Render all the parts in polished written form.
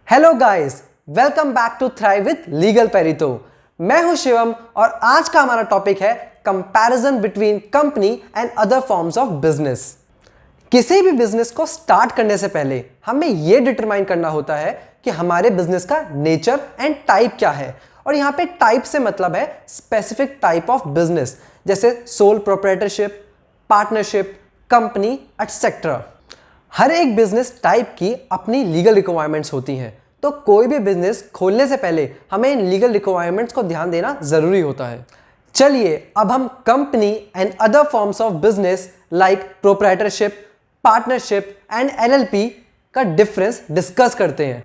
Hello guys, welcome back to thrive with legal Perito. मैं हूं शिवम और आज का हमारा टॉपिक है comparison between company and other forms of business. किसी भी बिजनेस को स्टार्ट करने से पहले हमें यह डिटरमाइन करना होता है कि हमारे बिजनेस का नेचर एंड टाइप क्या है। और यहां पे टाइप से मतलब है स्पेसिफिक टाइप ऑफ बिजनेस, जैसे sole proprietorship, partnership, company etcetera. हर एक बिजनेस टाइप की अपनी लीगल रिक्वायरमेंट्स होती हैं, तो कोई भी बिजनेस खोलने से पहले हमें इन लीगल रिक्वायरमेंट्स को ध्यान देना जरूरी होता है। चलिए अब हम company and other forms of business like proprietorship, partnership and LLP का डिफरेंस डिस्कस करते हैं।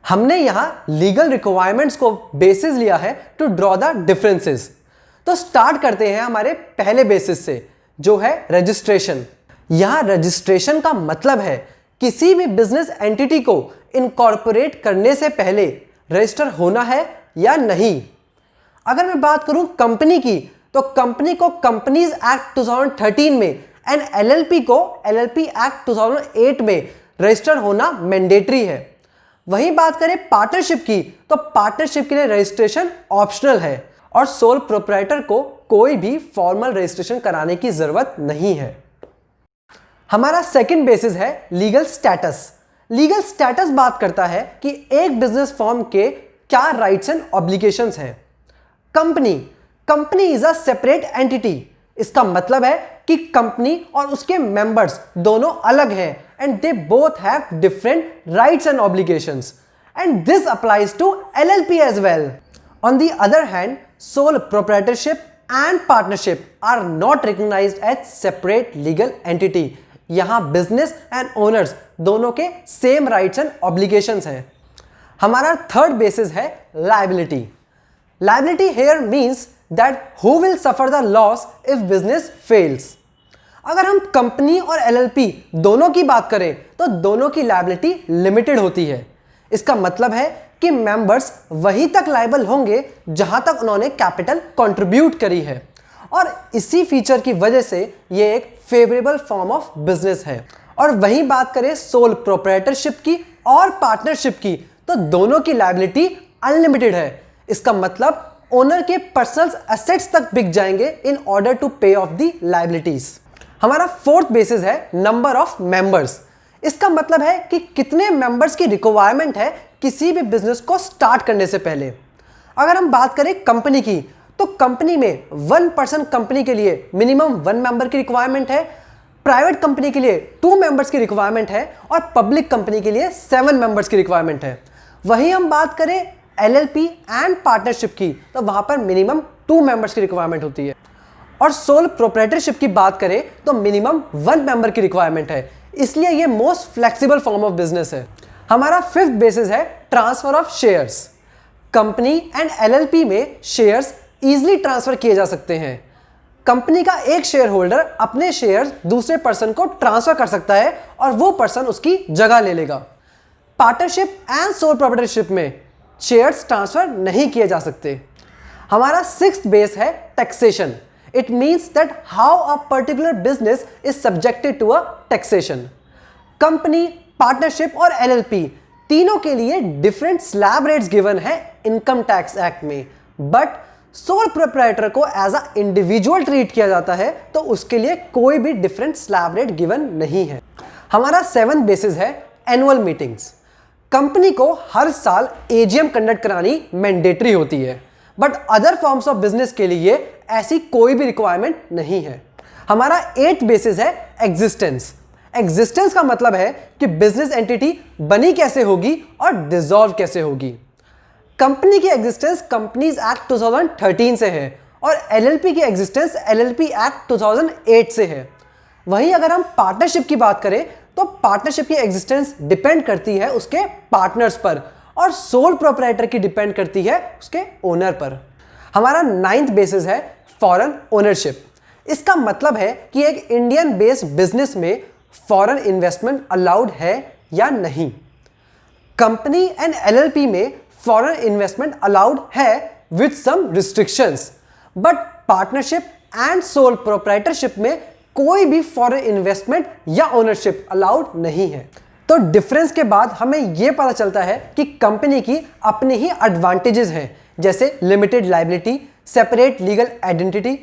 हमने यहां लीगल रिक्वायरमेंट्स को बेसिस लिया है टू ड्रॉ द डिफरेंसेस। तो स्टार्ट करते हैं हमारे पहले बेसिस से, जो है रजिस्ट्रेशन। यहां रजिस्ट्रेशन का मतलब है किसी भी बिजनेस एंटिटी को इनकॉर्पोरेट करने से पहले रजिस्टर होना है या नहीं। अगर मैं बात करूं कंपनी की, तो कंपनी को कंपनीज एक्ट 2013 में एंड एलएलपी को एलएलपी एक्ट 2008 में रजिस्टर होना मैंडेटरी है। वहीं बात करें पार्टनरशिप की, तो पार्टनरशिप के लिए रजिस्ट्रेशन ऑप्शनल है और सोल प्रोप्राइटर को कोई भी फॉर्मल रजिस्ट्रेशन कराने की जरूरत नहीं है। हमारा सेकंड बेसिस है लीगल स्टेटस। लीगल स्टेटस बात करता है कि एक बिजनेस फॉर्म के क्या राइट्स एंड ऑब्लिगेशंस हैं। Company is a separate entity. इसका मतलब है कि कंपनी और उसके मेंबर्स दोनों अलग हैं and they both have different rights and obligations, and this applies to LLP as well. On the other hand, sole proprietorship and partnership are not recognized as separate legal entity. यहां business and owners दोनों के same rights and obligations हैं। हमारा third basis है liability. Liability here means that who will suffer the loss if business fails. अगर हम company और LLP दोनों की बात करें, तो दोनों की लायबिलिटी लिमिटेड होती है। इसका मतलब है कि मेंबर्स वहीं तक लायबल होंगे जहां तक उन्होंने कैपिटल कंट्रीब्यूट करी है, और इसी फीचर की वजह से ये एक फेवरेबल फॉर्म ऑफ बिजनेस है। और वहीं बात करें सोल प्रोप्राइटरशिप की और पार्टनरशिप की, तो दोनों की लायबिलिटी अनलिमिटेड है। इसका मतलब ओनर के पर्सनल एसेट्स तक बिक जाएंगे इन ऑर्डर टू पे ऑफ द लायबिलिटीज। हमारा फोर्थ बेसिस है नंबर ऑफ मेंबर्स। इसका मतलब है कि कितने मेंबर्स की रिक्वायरमेंट है किसी भी बिजनेस को स्टार्ट करने से पहले। अगर हम बात करें कंपनी की, तो कंपनी में 1 पर्सन कंपनी के लिए मिनिमम 1 मेंबर की रिक्वायरमेंट है, प्राइवेट कंपनी के लिए 2 मेंबर्स की रिक्वायरमेंट है और पब्लिक कंपनी के लिए 7 मेंबर्स की रिक्वायरमेंट है। वहीं हम बात करें एलएलपी एंड पार्टनरशिप की, तो वहां पर मिनिमम 2 मेंबर्स की रिक्वायरमेंट होती है। और सोल प्रोप्राइटरशिप की बात करें तो मिनिमम 1 मेंबर की रिक्वायरमेंट है। इसलिए यह most flexible form of business है। हमारा फिफ्थ बेसिस है transfer of shares. Company and LLP में शेयर्स इजीली ट्रांसफर किए जा सकते हैं। कंपनी का एक शेयर होल्डर अपने शेयर दूसरे पर्सन को ट्रांसफर कर सकता है और वो पर्सन उसकी जगह ले लेगा। पार्टनरशिप एंड सोल प्रोप्राइटरशिप में शेयर्स ट्रांसफर नहीं किए जा सकते। हमारा सिक्स्थ बेस है taxation. It means that how a particular business is subjected to a taxation. Company, partnership और एलएलपी तीनों के लिए डिफरेंट स्लैब रेट्स गिवन है इनकम टैक्स एक्ट में, बट सोल प्रोप्राइटर को एज अ इंडिविजुअल ट्रीट किया जाता है, तो उसके लिए कोई भी डिफरेंट स्लैब रेट गिवन नहीं है। हमारा 7th बेसिस है एनुअल मीटिंग्स। कंपनी को हर साल एजीएम कंडक्ट करानी मैंडेटरी होती है, but other forms of business के लिए ऐसी कोई भी रिक्वायरमेंट नहीं है। हमारा 8th बेसिस है एग्जिस्टेंस। एग्जिस्टेंस का मतलब है कि बिजनेस एंटिटी बनी कैसे होगी और डिसॉल्व कैसे होगी। कंपनी की एग्जिस्टेंस कंपनीज एक्ट 2013 से है और एलएलपी की एग्जिस्टेंस एलएलपी एक्ट 2008 से है। वहीं अगर हम पार्टनरशिप की बात करें, तो पार्टनरशिप की एग्जिस्टेंस डिपेंड करती है उसके पार्टनर्स पर और सोल प्रोप्राइटर की डिपेंड करती है उसके ओनर पर। हमारा 9th बेसिस है फॉरेन ओनरशिप। इसका मतलब है कि एक इंडियन बेस्ड बिजनेस में फॉरेन इन्वेस्टमेंट अलाउड है या नहीं। कंपनी एंड एलएलपी में फॉरेन इन्वेस्टमेंट अलाउड है with some restrictions, but partnership and sole proprietorship में कोई भी फॉरेन इन्वेस्टमेंट या ओनरशिप अलाउड नहीं है। तो डिफरेंस के बाद हमें यह पता चलता है कि कंपनी की अपने ही एडवांटेजेस हैं, जैसे limited liability, separate legal identity,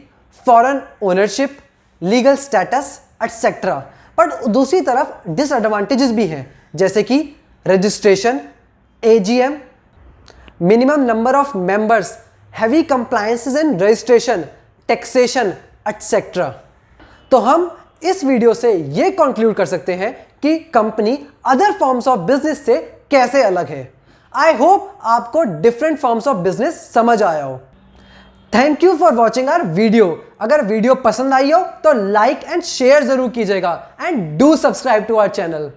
foreign ownership, legal status etcetera. But दूसरी तरफ डिसएडवांटेजेस भी हैं, जैसे कि registration, AGM, minimum number of members, heavy compliances and registration, taxation etcetera. तो हम इस वीडियो से यह कंक्लूड कर सकते हैं कि company other forms of business से कैसे अलग है। आई होप आपको डिफरेंट फॉर्म्स ऑफ बिजनेस समझ आया हो। Thank you for watching our video. अगर वीडियो पसंद आई हो तो लाइक एंड शेयर जरूर कीजिएगा and do subscribe to our channel.